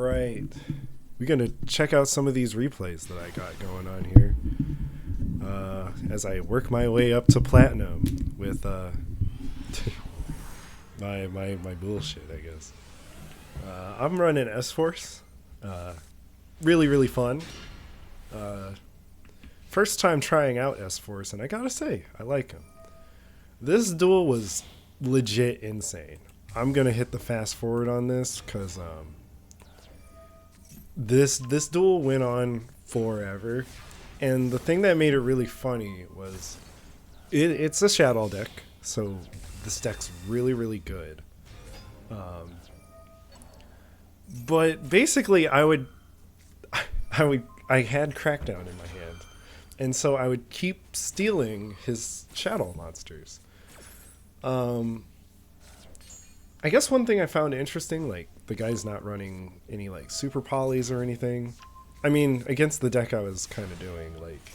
right. We're going to check out some of these replays that I got going on here. As I work my way up to platinum with my bullshit, I guess. I'm running S-Force. Really, really fun. First time trying out S-Force, and I gotta say, I like him. This duel was legit insane. I'm gonna hit the fast forward on this because this duel went on forever, and the thing that made it really funny was it's a shadow deck, so this deck's really, really good. But basically, I had Crackdown in my hand, and so I would keep stealing his shadow monsters. I guess one thing I found interesting, like, the guy's not running any, like, super polys or anything. I mean, against the deck I was kind of doing, like,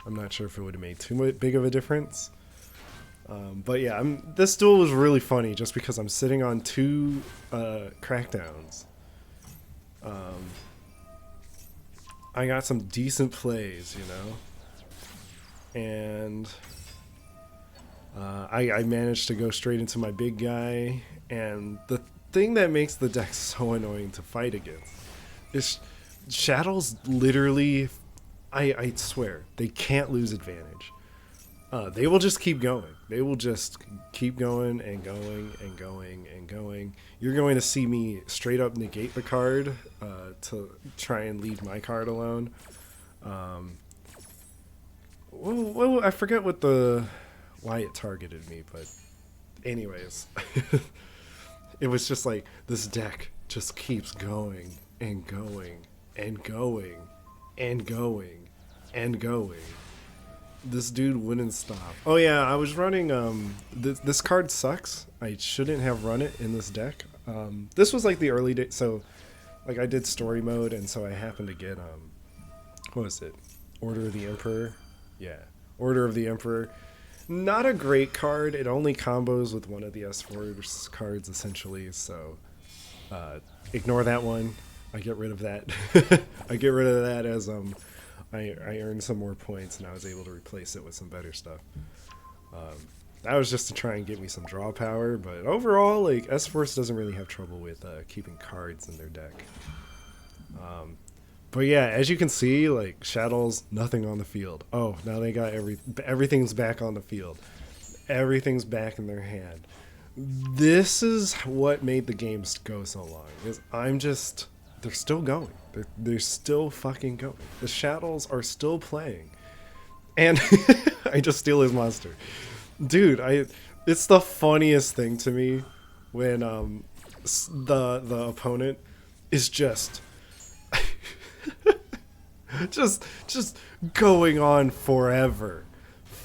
I'm not sure if it would have made too big of a difference. But yeah, this duel was really funny just because I'm sitting on two Crackdowns. I got some decent plays, you know, and I managed to go straight into my big guy, and the thing that makes the deck so annoying to fight against is Shadows literally, I swear, they can't lose advantage. They will just keep going. They will just keep going and going and going and going. You're going to see me straight up negate the card to try and leave my card alone. Well, I forget why it targeted me, but anyways, it was just like this deck just keeps going and going and going and going and going. This dude wouldn't stop. Oh yeah, I was running, this card sucks. I shouldn't have run it in this deck. This was like the early day, so like I did story mode, and so I happened to get, what was it? Order of the Emperor? Yeah, Order of the Emperor. Not a great card. It only combos with one of the S-Force cards, essentially, so ignore that one. I get rid of that. I get rid of that as, I earned some more points, and I was able to replace it with some better stuff. That was just to try and get me some draw power, but overall, like, S-Force doesn't really have trouble with keeping cards in their deck. But yeah, as you can see, like, Shadows, nothing on the field. Oh, now they got everything's back on the field. Everything's back in their hand. This is what made the games go so long. Is they're still going. They're still fucking going. The Shadows are still playing. And I just steal his monster. Dude, it's the funniest thing to me when the opponent is just just going on forever.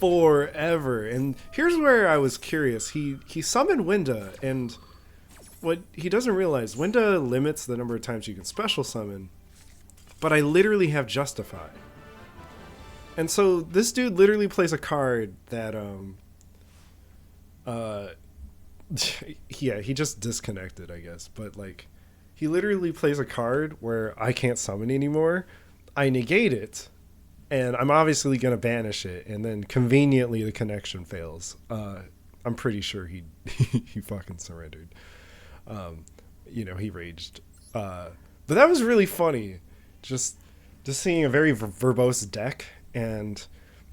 And here's where I was curious. He summoned Winda, and what he doesn't realize, Winda limits the number of times you can special summon, but I literally have Justify. And so this dude literally plays a card that, yeah, he just disconnected, I guess. But, like, he literally plays a card where I can't summon anymore. I negate it, and I'm obviously going to banish it, and then conveniently the connection fails. I'm pretty sure he fucking surrendered. You know, he raged. But that was really funny. Just seeing a very verbose deck, and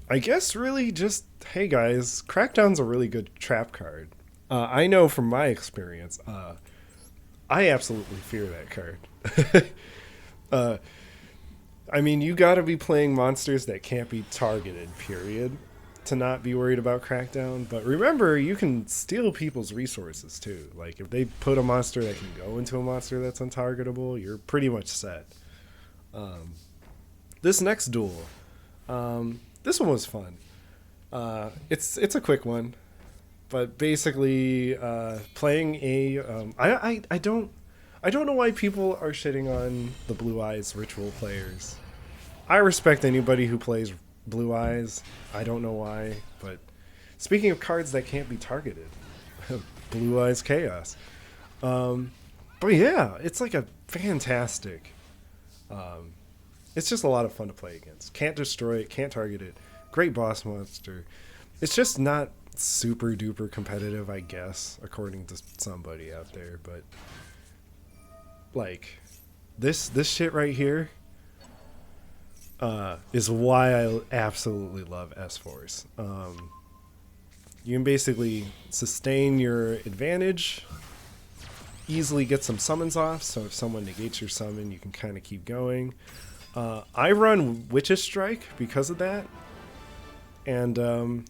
I guess really just, hey guys, Crackdown's a really good trap card. I know from my experience, I absolutely fear that card. I mean, you gotta be playing monsters that can't be targeted, period, to not be worried about Crackdown. But remember, you can steal people's resources too. Like, if they put a monster that can go into a monster that's untargetable, you're pretty much set. This next duel, this one was fun. It's a quick one, but basically, playing a, I don't know why people are shitting on the Blue Eyes ritual players. I respect anybody who plays Blue Eyes. I don't know why, but speaking of cards that can't be targeted, Blue Eyes Chaos. But yeah, it's like a fantastic. It's just a lot of fun to play against. Can't destroy it, can't target it. Great boss monster. It's just not super duper competitive, I guess, according to somebody out there. But like this shit right here is why I absolutely love S-Force. You can basically sustain your advantage, easily get some summons off, so if someone negates your summon, you can kind of keep going. I run Witch's Strike because of that, and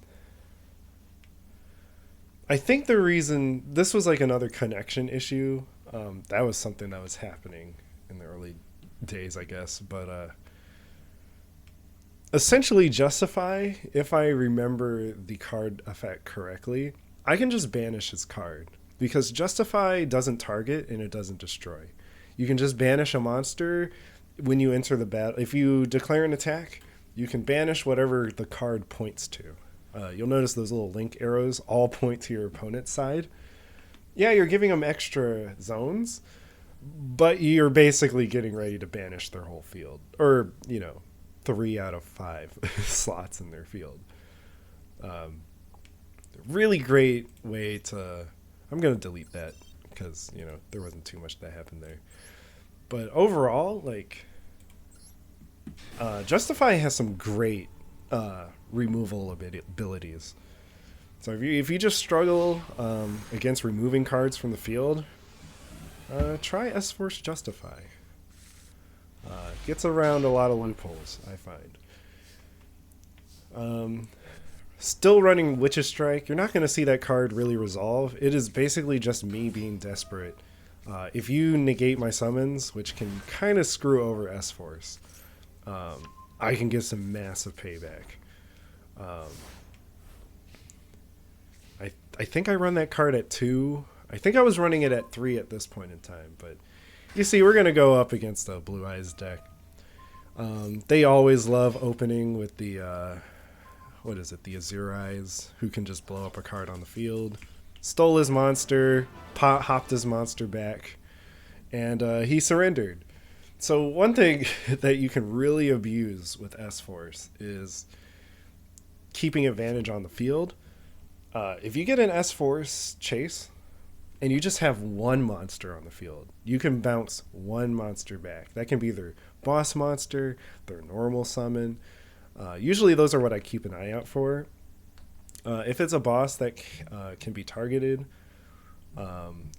I think the reason this was like another connection issue, that was something that was happening in the early days, I guess, but essentially Justify, if I remember the card effect correctly, I can just banish his card. Because Justify doesn't target and it doesn't destroy. You can just banish a monster when you enter the battle. If you declare an attack, you can banish whatever the card points to. You'll notice those little link arrows all point to your opponent's side. Yeah, you're giving them extra zones, but you're basically getting ready to banish their whole field. Or, 3 out of 5 slots in their field. Really great way to... I'm going to delete that because, there wasn't too much that happened there. But overall, Justify has some great removal abilities. So if you just struggle against removing cards from the field, try S-Force Justify. Gets around a lot of loopholes, I find. Still running Witch's Strike. You're not going to see that card really resolve. It is basically just me being desperate. If you negate my summons, which can kind of screw over S-Force, I can get some massive payback. I think I run that card at 2. I think I was running it at 3 at this point in time. But you see, we're going to go up against a Blue Eyes deck. They always love opening with the... the Azure Eyes, who can just blow up a card on the field. Stole his monster, hopped his monster back, and he surrendered. So one thing that you can really abuse with S-Force is keeping advantage on the field. If you get an S-Force chase, and you just have one monster on the field, you can bounce one monster back. That can be their boss monster, their normal summon. Usually those are what I keep an eye out for. If it's a boss that can be targeted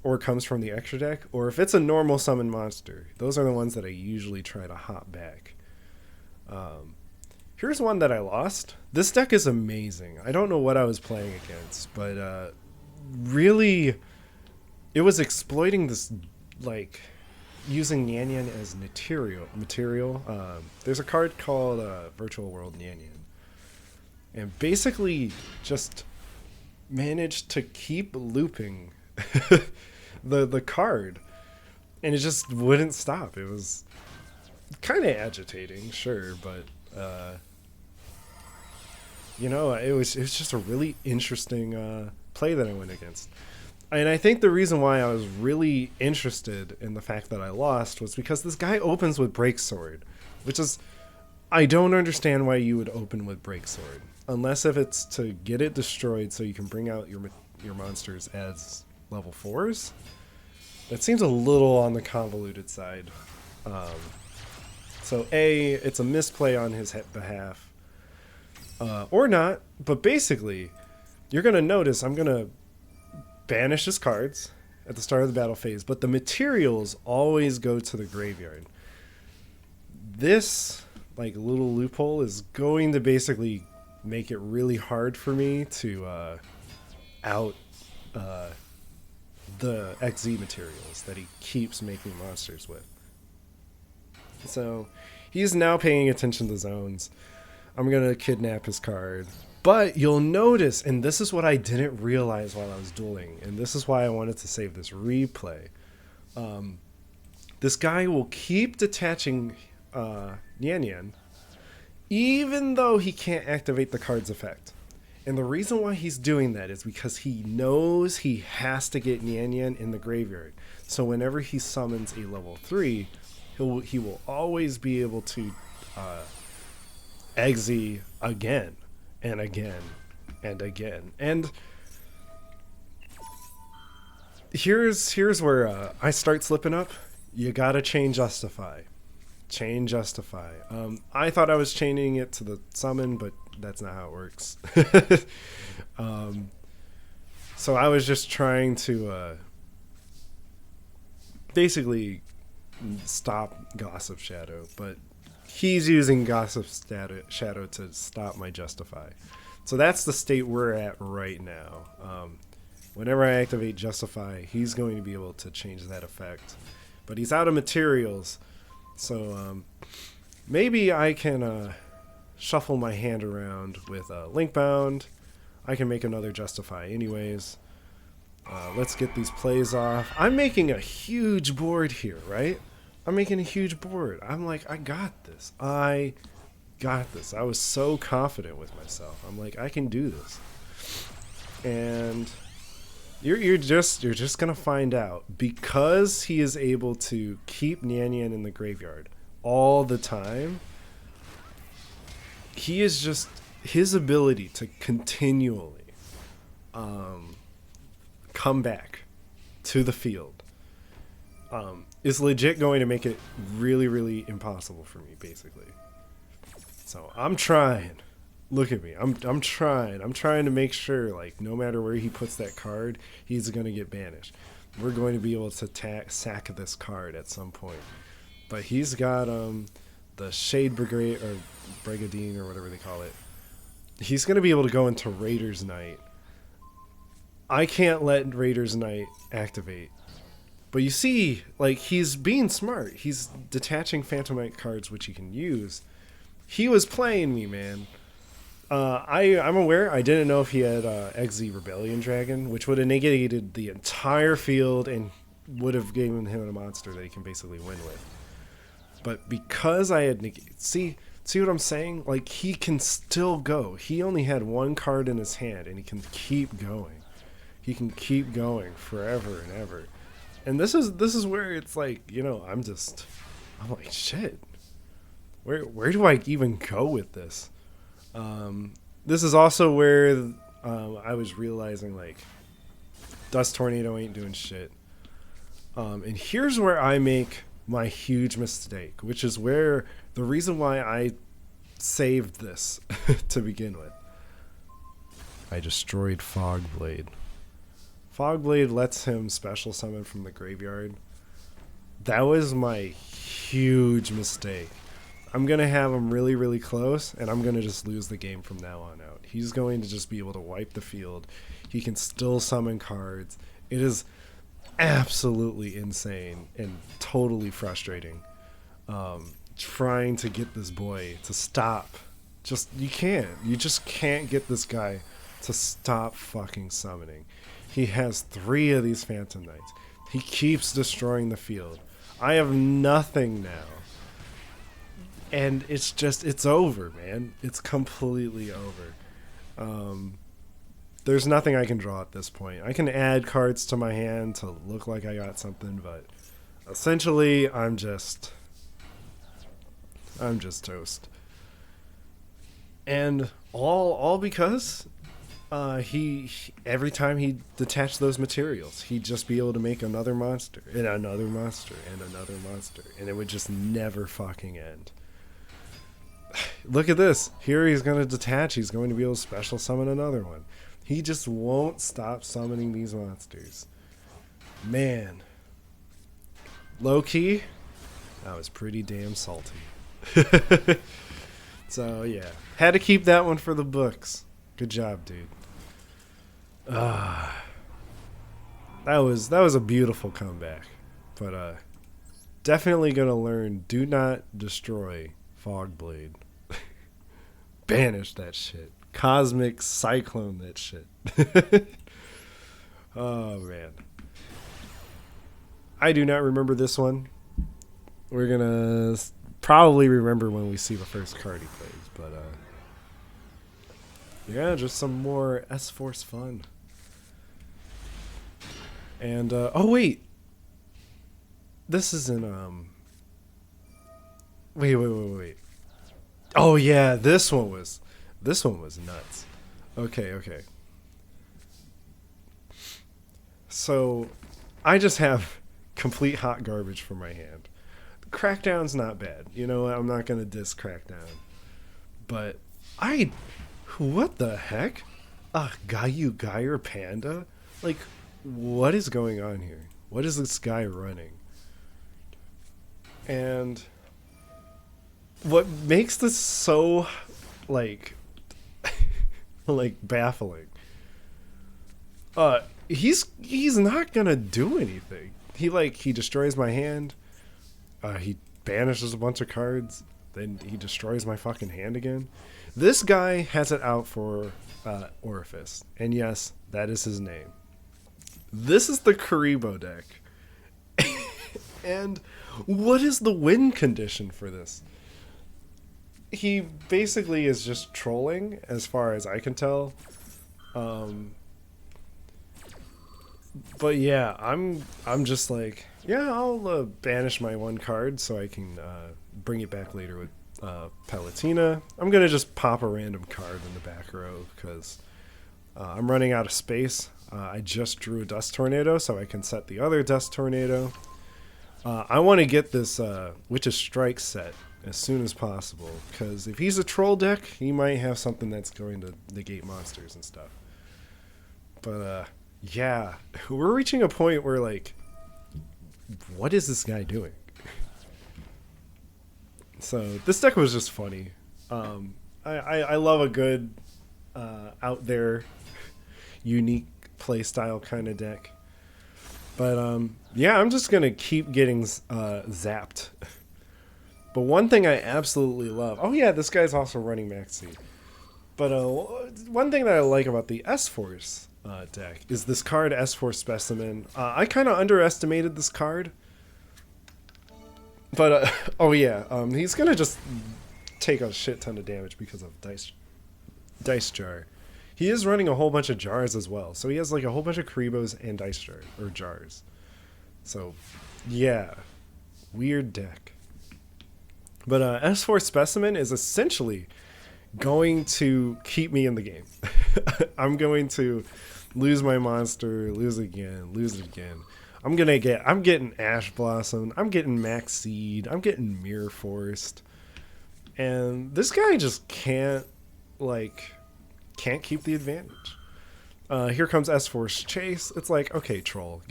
or comes from the extra deck, or if it's a normal summon monster, those are the ones that I usually try to hop back. Here's one that I lost. This deck is amazing. I don't know what I was playing against, but really it was exploiting this, using Nyan Nyan as material. There's a card called Virtual World Nyan Nyan, and basically just managed to keep looping the card, and it just wouldn't stop. It was kind of agitating, sure, but it was just a really interesting play that I went against. And I think the reason why I was really interested in the fact that I lost was because this guy opens with Breaksword, which is... I don't understand why you would open with Breaksword. Unless if it's to get it destroyed so you can bring out your monsters as level 4s. That seems a little on the convoluted side. So A, it's a misplay on his behalf. Or not, but basically, you're going to notice I'm going to banish his cards at the start of the battle phase, but the materials always go to the graveyard. This little loophole is going to basically make it really hard for me to out the XZ materials that he keeps making monsters with. So he's now paying attention to zones. I'm gonna kidnap his card. But you'll notice, and this is what I didn't realize while I was dueling, and this is why I wanted to save this replay. This guy will keep detaching Nyan Nyan, even though he can't activate the card's effect. And the reason why he's doing that is because he knows he has to get Nian Nian in the graveyard. So whenever he summons a level 3, he will always be able to exi again and again and again. And here's where I start slipping up. You gotta chain Justify. Chain Justify. I thought I was chaining it to the summon, but that's not how it works. So I was just trying to basically stop Gossip Shadow, but he's using Gossip Shadow to stop my Justify. So that's the state we're at right now. Whenever I activate Justify, he's going to be able to change that effect. But he's out of materials, so maybe I can shuffle my hand around with Link Bound. I can make another Justify anyways. Let's get these plays off. I'm making a huge board here, right? I'm making a huge board. I'm like, I got this. I got this. I was so confident with myself. I'm like, I can do this. And you're just gonna find out, because he is able to keep Nian Nian in the graveyard all the time. He is just, his ability to continually come back to the field is legit going to make it really, really impossible for me, basically. So I'm trying. Look at me. I'm trying. I'm trying to make sure, like, no matter where he puts that card, he's going to get banished. We're going to be able to sack this card at some point. But he's got the Shade Brigade, or Brigadine, or whatever they call it. He's going to be able to go into Raider's Night. I can't let Raider's Night activate. But you see, like, he's being smart. He's detaching Phantomite cards, which he can use. He was playing me, man. I'm aware. I didn't know if he had Exi Rebellion Dragon, which would have negated the entire field and would have given him a monster that he can basically win with. But because I had see what I'm saying? Like, he can still go. He only had one card in his hand, and he can keep going. He can keep going forever and ever. And this is where it's like, you know, I'm like, shit. Where do I even go with this? This is also where I was realizing, like, Dust Tornado ain't doing shit. And here's where I make my huge mistake, which is where the reason why I saved this to begin with. I destroyed Fogblade. Fogblade lets him special summon from the graveyard. That was my huge mistake. I'm going to have him really, really close, and I'm going to just lose the game from now on out. He's going to just be able to wipe the field. He can still summon cards. It is absolutely insane and totally frustrating trying to get this boy to stop. You just can't get this guy to stop fucking summoning. He has 3 of these Phantom Knights. He keeps destroying the field. I have nothing now. And it's over, man. It's completely over. There's nothing I can draw at this point. I can add cards to my hand to look like I got something, but essentially I'm just toast. And all because he every time he detached those materials, he'd just be able to make another monster and another monster and another monster, and it would just never fucking end. Look at this. Here he's going to detach. He's going to be able to special summon another one. He just won't stop summoning these monsters. Man. Low key, that was pretty damn salty. So, yeah. Had to keep that one for the books. Good job, dude. That was a beautiful comeback. But definitely going to learn, do not destroy Fogblade. Banish that shit. Cosmic Cyclone that shit. Oh, man. I do not remember this one. We're going to probably remember when we see the first card he plays. But Yeah, just some more S-Force fun. And, oh wait! This isn't, Wait. Oh yeah, this one was nuts. Okay. So, I just have complete hot garbage for my hand. Crackdown's not bad. You know what? I'm not gonna diss Crackdown. But, what the heck? Geyer Panda? Like, what is going on here? What is this guy running? And what makes this so, like, like baffling? He's not gonna do anything. He destroys my hand. He banishes a bunch of cards. Then he destroys my fucking hand again. This guy has it out for Orifice, and yes, that is his name. This is the Kuribo deck. And what is the win condition for this? He basically is just trolling, as far as I can tell. But yeah, I'm just like, yeah, I'll banish my one card so I can bring it back later with Palutena. I'm gonna just pop a random card in the back row because I'm running out of space. I just drew a Dust Tornado, so I can set the other Dust Tornado. I want to get this Witch's Strike set as soon as possible, because if he's a troll deck, he might have something that's going to negate monsters and stuff. But yeah, we're reaching a point where, like, what is this guy doing? So this deck was just funny. I love a good out there unique playstyle kind of deck. But yeah, I'm just gonna keep getting zapped. But one thing I absolutely love, oh yeah, this guy's also running Maxi. But one thing that I like about the S-Force deck is this card, S-Force Specimen. I kind of underestimated this card. But, oh yeah, he's gonna just take a shit ton of damage because of Dice Jar. He is running a whole bunch of jars as well. So he has like a whole bunch of Kuribos and Dice Jar, or jars. So, yeah, weird deck. But S4 Specimen is essentially going to keep me in the game. I'm going to lose my monster, lose it again. I'm getting Ash Blossom, I'm getting Max Seed, I'm getting Mirror Forced. And this guy just can't keep the advantage. Here comes S-Force Chase. It's like, okay, troll,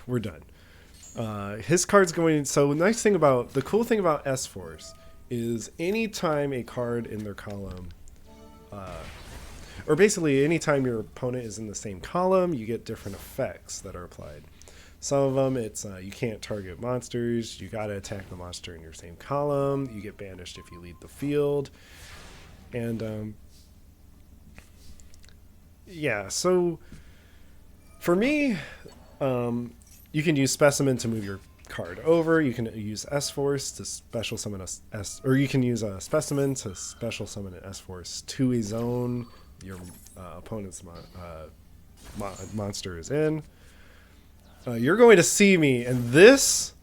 we're done. His card's going. So the cool thing about S-Force is anytime a card in their column, or basically anytime your opponent is in the same column, you get different effects that are applied. Some of them, it's you can't target monsters. You gotta attack the monster in your same column. You get banished if you leave the field, and yeah. So for me, you can use Specimen to move your card over. You can use S-Force to special summon or you can use a Specimen to special summon an S-Force to a zone your opponent's monster is in. You're going to see me, and this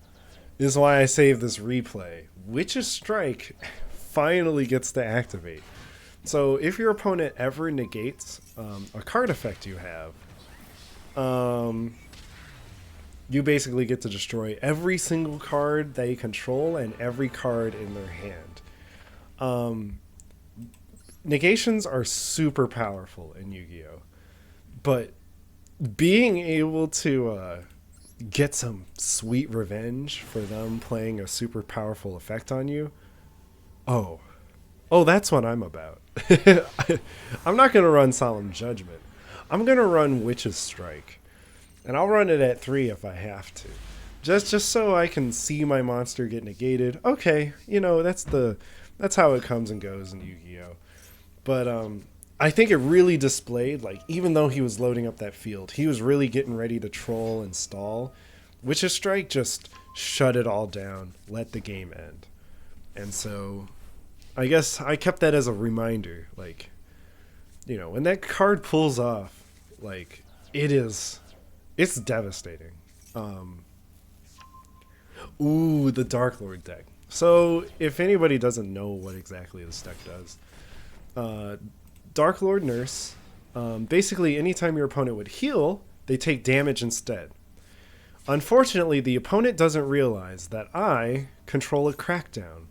is why I saved this replay. Witch's Strike finally gets to activate. So if your opponent ever negates a card effect you have, you basically get to destroy every single card they control and every card in their hand. Negations are super powerful in Yu-Gi-Oh! But being able to get some sweet revenge for them playing a super powerful effect on you, oh, that's what I'm about. I'm not going to run Solemn Judgment. I'm going to run Witch's Strike. And I'll run it at 3 if I have to. Just so I can see my monster get negated. Okay, that's how it comes and goes in Yu-Gi-Oh! But I think it really displayed, like, even though he was loading up that field, he was really getting ready to troll and stall. Witch's Strike just shut it all down, let the game end. And so I guess I kept that as a reminder, like, you know, when that card pulls off, like, it's devastating. Ooh, the Dark Lord deck. So, if anybody doesn't know what exactly this deck does, Dark Lord Nurse, basically anytime your opponent would heal, they take damage instead. Unfortunately, the opponent doesn't realize that I control a Crackdown.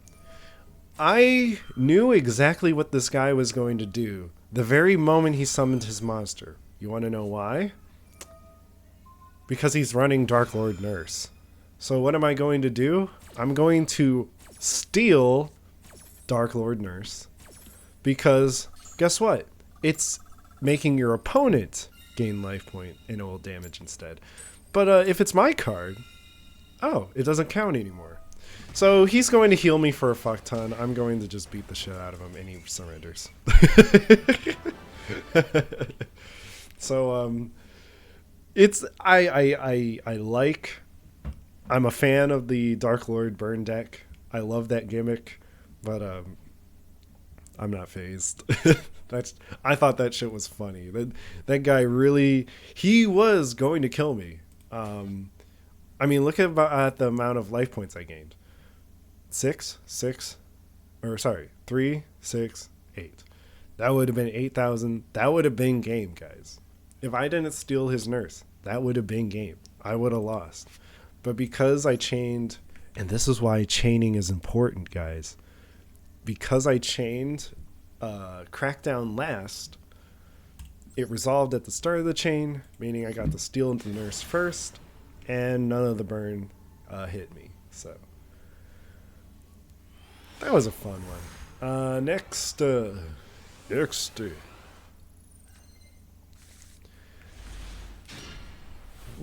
I knew exactly what this guy was going to do the very moment he summoned his monster. You want to know why? Because he's running Dark Lord Nurse. So what am I going to do? I'm going to steal Dark Lord Nurse. Because, guess what? It's making your opponent gain life point and it will damage instead. But if it's my card, oh, it doesn't count anymore. So he's going to heal me for a fuck ton. I'm going to just beat the shit out of him and he surrenders. So it's I'm a fan of the Dark Lord burn deck. I love that gimmick, but I'm not phased. I thought that shit was funny. That guy really, he was going to kill me. I mean, look at the amount of life points I gained. 3, 6, 8. That would have been 8,000. That would have been game, guys. If I didn't steal his nurse, that would have been game. I would have lost. But because I chained, and this is why chaining is important, guys. Because I chained Crackdown last, it resolved at the start of the chain, meaning I got to steal into the nurse first, and none of the burn hit me. So that was a fun one. Next.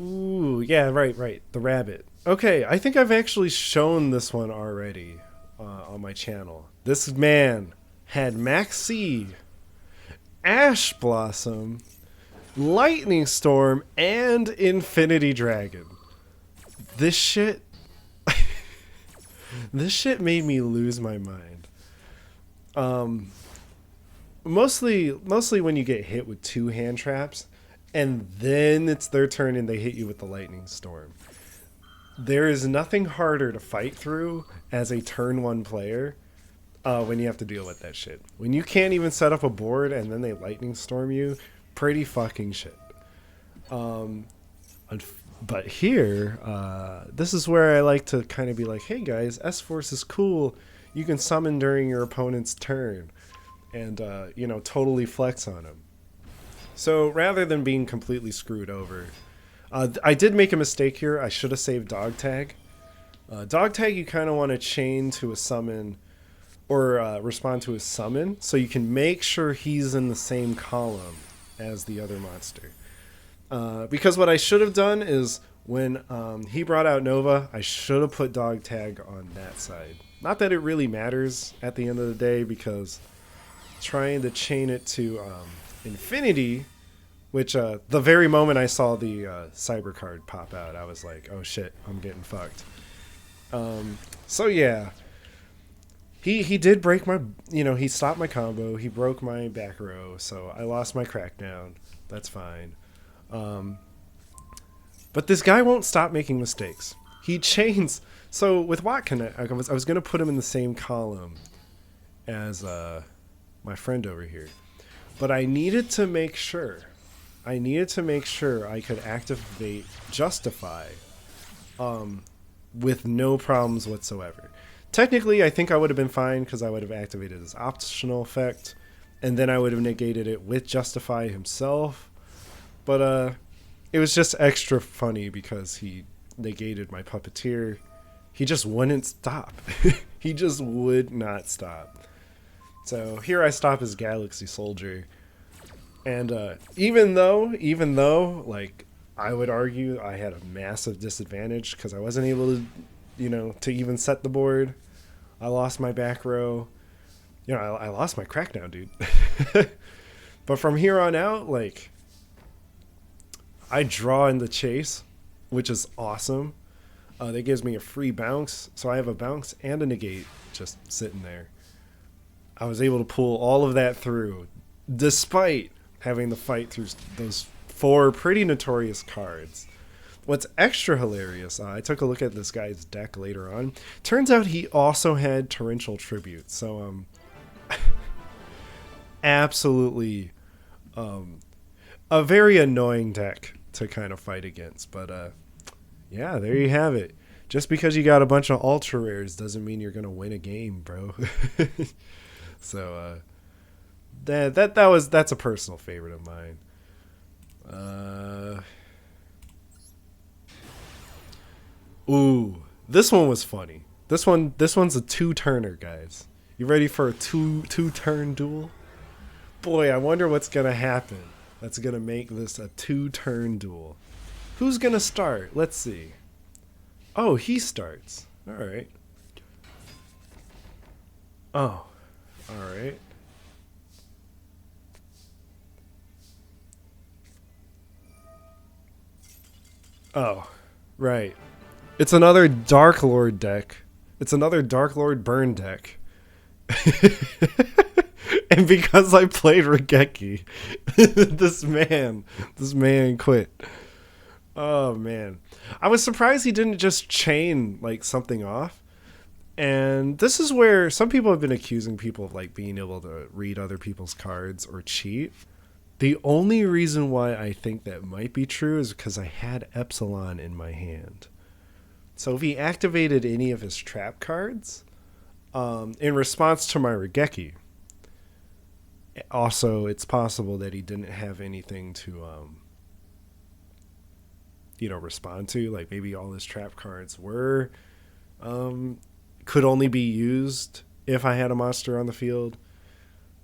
Ooh, yeah, right. The rabbit. Okay, I think I've actually shown this one already on my channel. This man had Max Seed, Ash Blossom, Lightning Storm, and Infinity Dragon. This shit made me lose my mind. Mostly when you get hit with 2 hand traps and then it's their turn and they hit you with the Lightning Storm. There is nothing harder to fight through as a turn 1 player when you have to deal with that shit. When you can't even set up a board and then they Lightning Storm you, pretty fucking shit. But here, this is where I like to kind of be like, hey guys, S-Force is cool. You can summon during your opponent's turn and, totally flex on them. So rather than being completely screwed over, I did make a mistake here. I should have saved Dog Tag. Dog Tag you kind of want to chain to a summon or respond to a summon so you can make sure he's in the same column as the other monster. Because what I should have done is when he brought out Nova, I should have put Dog Tag on that side. Not that it really matters at the end of the day, because trying to chain it to Infinity, which the very moment I saw the Cyber card pop out, I was like, oh shit, I'm getting fucked. So yeah, he did break my, he stopped my combo, he broke my back row, so I lost my Crackdown. That's fine. But this guy won't stop making mistakes. He chains. So with Watkin, I was going to put him in the same column as my friend over here. But I needed to make sure I could activate Justify with no problems whatsoever. Technically, I think I would have been fine because I would have activated his optional effect, and then I would have negated it with Justify himself. But it was just extra funny because he negated my Puppeteer. He just wouldn't stop. He just would not stop. So here I stop his Galaxy Soldier. And even though, like, I would argue I had a massive disadvantage because I wasn't able to, to even set the board. I lost my back row. I lost my Crackdown, dude. But from here on out, like, I draw in the chase, which is awesome. That gives me a free bounce. So I have a bounce and a negate just sitting there. I was able to pull all of that through despite having to fight through those 4 pretty notorious cards. What's extra hilarious, I took a look at this guy's deck later on. Turns out he also had Torrential Tribute. So, absolutely a very annoying deck to kind of fight against. But, yeah, there you have it. Just because you got a bunch of ultra rares doesn't mean you're going to win a game, bro. So, that's a personal favorite of mine. Ooh, this one was funny. This one's a 2-turner, guys. You ready for a two-turn duel? Boy, I wonder what's gonna happen. That's gonna make this a 2-turn duel. Who's gonna start? Let's see. Oh, he starts. All right. Oh, all right. Oh, right. It's another Dark Lord deck. It's another Dark Lord burn deck. And because I played Regeki, this man quit. Oh man. I was surprised he didn't just chain like something off. And this is where some people have been accusing people of like being able to read other people's cards or cheat. The only reason why I think that might be true is because I had Epsilon in my hand. So if he activated any of his trap cards, in response to my Regeki, also it's possible that he didn't have anything to, respond to. Like maybe all his trap cards were, could only be used if I had a monster on the field.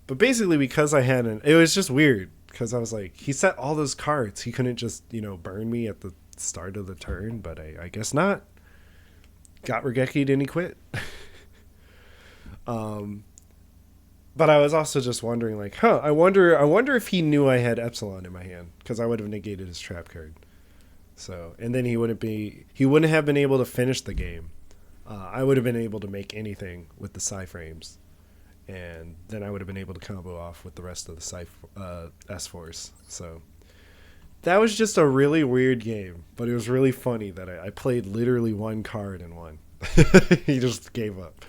But basically because I hadn't, it was just weird. Because I was like, he set all those cards. He couldn't just, burn me at the start of the turn. But I guess not. Got Regeki'd and he quit. But I was also just wondering, like, I wonder if he knew I had Epsilon in my hand. Because I would have negated his trap card. So, and then he wouldn't have been able to finish the game. I would have been able to make anything with the Psi frames. And then I would have been able to combo off with the rest of the S-Force. So that was just a really weird game, but it was really funny that I played literally one card and won. He just gave up.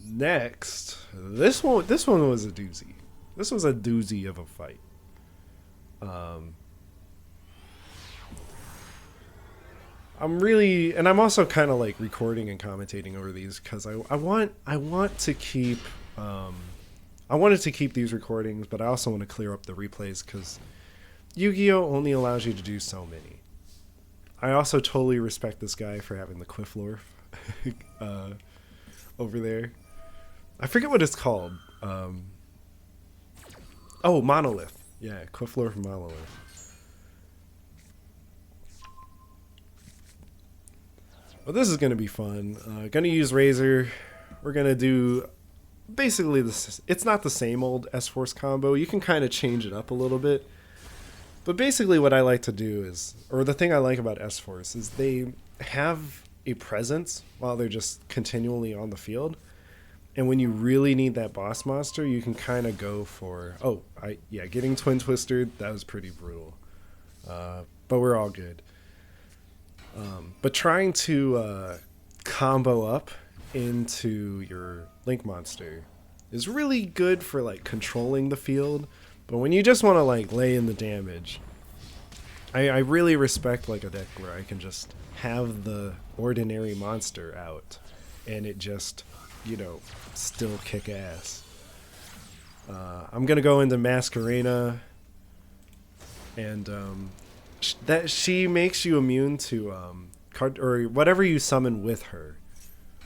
Next, this one was a doozy. This was a doozy of a fight. I'm also kind of like recording and commentating over these because I want to keep I wanted to keep these recordings, but I also want to clear up the replays because Yu-Gi-Oh only allows you to do so many. I also totally respect this guy for having the Quifflorf over there. I forget what it's called. Monolith. Yeah, Quifflorf Monolith. Well, this is going to be fun. Going to use Razor. We're going to do basically this. It's not the same old S-Force combo. You can kind of change it up a little bit. But basically what I like to do is, or the thing I like about S-Force is they have a presence while they're just continually on the field. And when you really need that boss monster, you can kind of go for, getting Twin Twistered, that was pretty brutal. But we're all good. But trying to combo up into your Link monster is really good for like controlling the field. But when you just want to like lay in the damage, I really respect like a deck where I can just have the ordinary monster out and it just, still kick ass. I'm gonna go into Masquerena, and that she makes you immune to card or whatever you summon with her.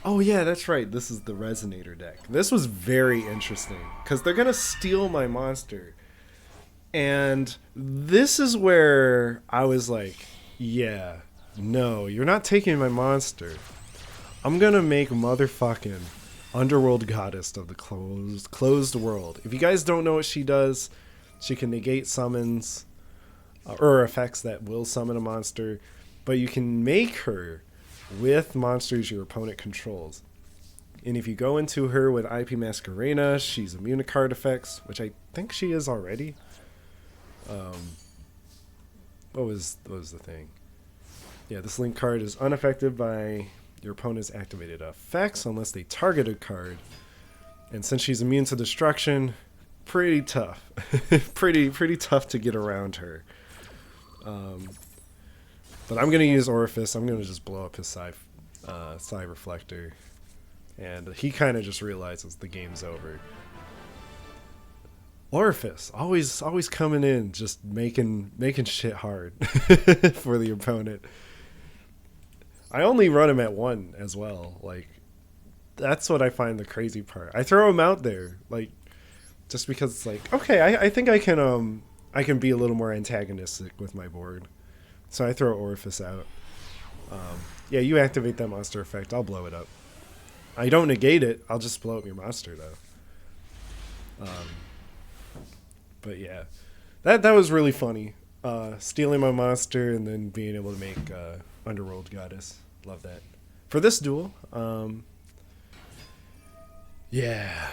Oh yeah, that's right. This is the Resonator deck. This was very interesting because they're gonna steal my monster, and this is where I was like, yeah, no, you're not taking my monster. I'm gonna make motherfucking Underworld Goddess of the closed world. If you guys don't know what she does, she can negate summons or effects that will summon a monster, but you can make her with monsters your opponent controls. And if you go into her with IP Masquerena, she's immune to card effects, which I think she is already. What was the thing? Yeah, this link card is unaffected by your opponent's activated effects unless they target a card. And since she's immune to destruction, pretty tough. pretty tough to get around her. But I'm going to use Orifice. I'm going to just blow up his Psi Reflector. And he kind of just realizes the game's over. Orifice, always coming in, just making shit hard for the opponent. I only run him at 1 as well. Like, that's what I find the crazy part. I throw him out there, like, just because it's like, okay, I think I can be a little more antagonistic with my board. So I throw Orifice out. Yeah, you activate that monster effect, I'll blow it up. I don't negate it, I'll just blow up your monster though. But yeah, that was really funny. Stealing my monster and then being able to make Underworld Goddess. Love that. For this duel, yeah,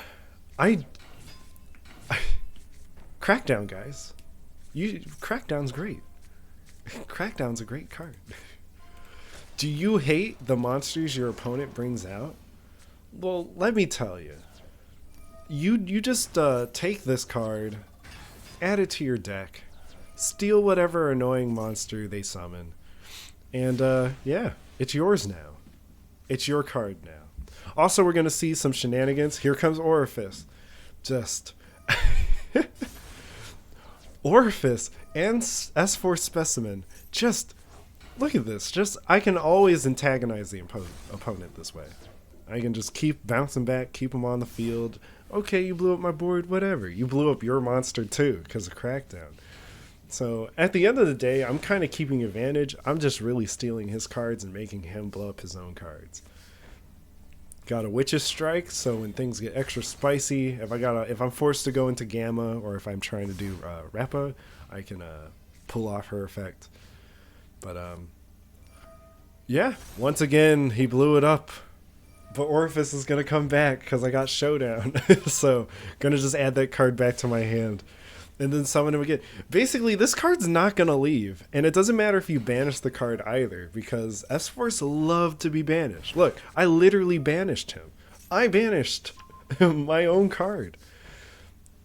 Crackdown, guys. Crackdown's great. Crackdown's a great card. Do you hate the monsters your opponent brings out? Well, let me tell you. You just take this card, add it to your deck, steal whatever annoying monster they summon, and yeah, it's yours now. It's your card now. Also, we're going to see some shenanigans. Here comes Orifice. Just Orifice and S4 Specimen. Just look at this. Just I can always antagonize the opponent this way. I can just keep bouncing back, keep them on the field. Okay, you blew up my board, whatever. You blew up your monster too because of Crackdown. So at the end of the day, I'm kind of keeping advantage. I'm just really stealing his cards and making him blow up his own cards. Got a Witch's Strike, so when things get extra spicy, if I'm forced to go into Gamma or if I'm trying to do Rappa, I can pull off her effect. But yeah, once again he blew it up. But Orifice is going to come back because I got Showdown. So, going to just add that card back to my hand. And then summon him again. Basically, this card's not going to leave. And it doesn't matter if you banish the card either. Because S-Force love to be banished. Look, I literally banished him. I banished my own card.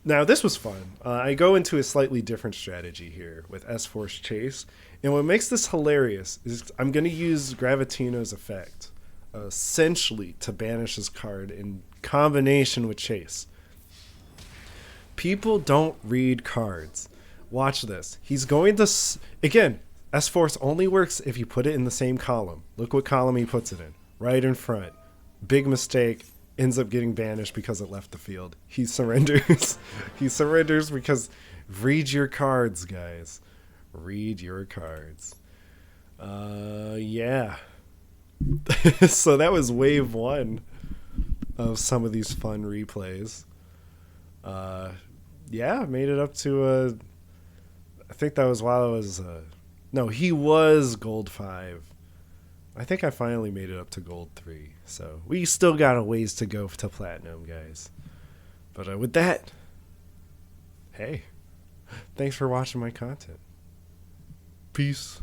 Now, this was fun. I go into a slightly different strategy here with S-Force Chase. And what makes this hilarious is I'm going to use Gravitino's effect. Essentially to banish his card in combination with Chase. People don't read cards. Watch this. He's going to... Again, S-Force only works if you put it in the same column. Look what column he puts it in. Right in front. Big mistake. Ends up getting banished because it left the field. He surrenders. He surrenders because... Read your cards, guys. Read your cards. Yeah. So that was wave 1 of some of these fun replays. Yeah, made it up to I think that was while I was no, he was gold 5. I think I finally made it up to gold 3. So we still got a ways to go to platinum, guys. But with that, hey, thanks for watching my content. Peace.